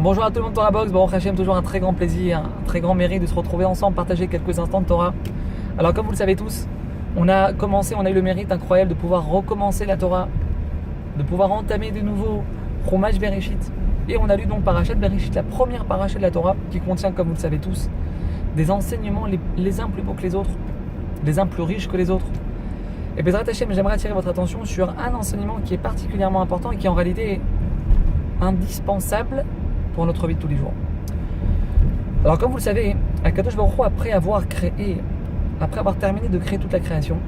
Bonjour à tout le monde dans la box, Baruch Hashem, toujours un très grand plaisir, un très grand mérite de se retrouver ensemble, partager quelques instants de Torah. Alors comme vous le savez tous, on a eu le mérite incroyable de pouvoir recommencer la Torah, de pouvoir entamer de nouveau Chumash Bereshit. Et on a lu donc Parashat Bereshit, la première parashat de la Torah, qui contient, comme vous le savez tous, des enseignements les uns plus beaux que les autres, les uns plus riches que les autres. Et Bezrat Hashem, j'aimerais attirer votre attention sur un enseignement qui est particulièrement important et qui en réalité est indispensable pour notre vie de tous les jours. Alors comme vous le savez, Akadosh Baruch Hu, après avoir terminé de créer toute la création,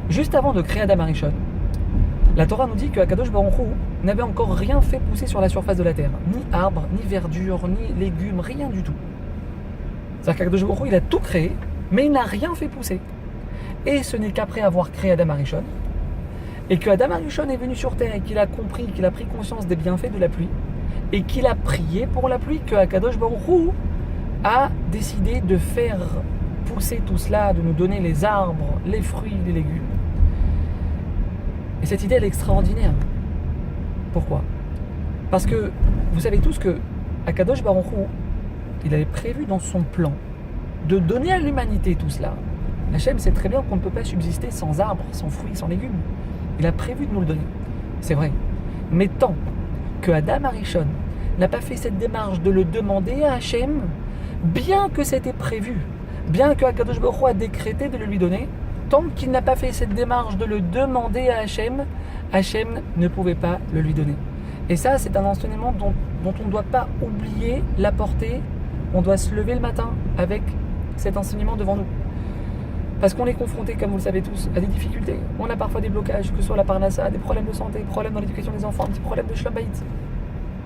juste avant de créer Adam Arishon, la Torah nous dit que Akadosh Baruch Hu n'avait encore rien fait pousser sur la surface de la terre, ni arbre, ni verdure, ni légumes, rien du tout. C'est-à-dire qu'Akadosh Baruch Hu, il a tout créé, mais il n'a rien fait pousser. Et ce n'est qu'après avoir créé Adam Arishon, et que Adam Arishon est venu sur terre et qu'il a compris, qu'il a pris conscience des bienfaits de la pluie, et qu'il a prié pour la pluie, que Akadosh Baruch Hu a décidé de faire pousser tout cela, de nous donner les arbres, les fruits, les légumes. Et cette idée, elle est extraordinaire. Pourquoi ? Parce que vous savez tous que Akadosh Baruch Hu, il avait prévu dans son plan de donner à l'humanité tout cela. Hachem sait très bien qu'on ne peut pas subsister sans arbres, sans fruits, sans légumes. Il a prévu de nous le donner. C'est vrai. Mais tant que Adam Arishon n'a pas fait cette démarche de le demander à Hachem, bien que c'était prévu, bien que Akadosh Baruch Hu a décrété de le lui donner, tant qu'il n'a pas fait cette démarche de le demander à Hachem, Hachem ne pouvait pas le lui donner. Et ça, c'est un enseignement dont on ne doit pas oublier la portée. On doit se lever le matin avec cet enseignement devant nous. Parce qu'on est confronté, comme vous le savez tous, à des difficultés. On a parfois des blocages, que ce soit la parnassa, des problèmes de santé, des problèmes dans l'éducation des enfants, un petit problème de shlom bayit.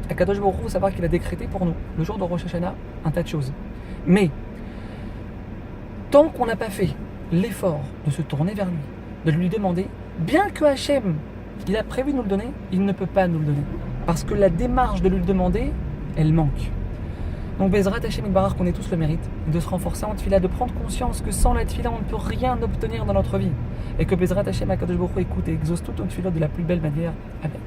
Akadosh Baruch Hu, faut savoir qu'il a décrété pour nous, le jour de Rosh Hashanah, un tas de choses. Mais, tant qu'on n'a pas fait l'effort de se tourner vers lui, de lui demander, bien que Hachem, il a prévu de nous le donner, il ne peut pas nous le donner. Parce que la démarche de lui le demander, elle manque. Donc Bezrat Hashem Yitbarach, qu'on ait tous le mérite de se renforcer en tefila, de prendre conscience que sans la tefila, on ne peut rien obtenir dans notre vie. Et que Bezrat Hashem Akadosh Baruch Hu écoute et exauce toutes nos tefilot de la plus belle manière. Amen.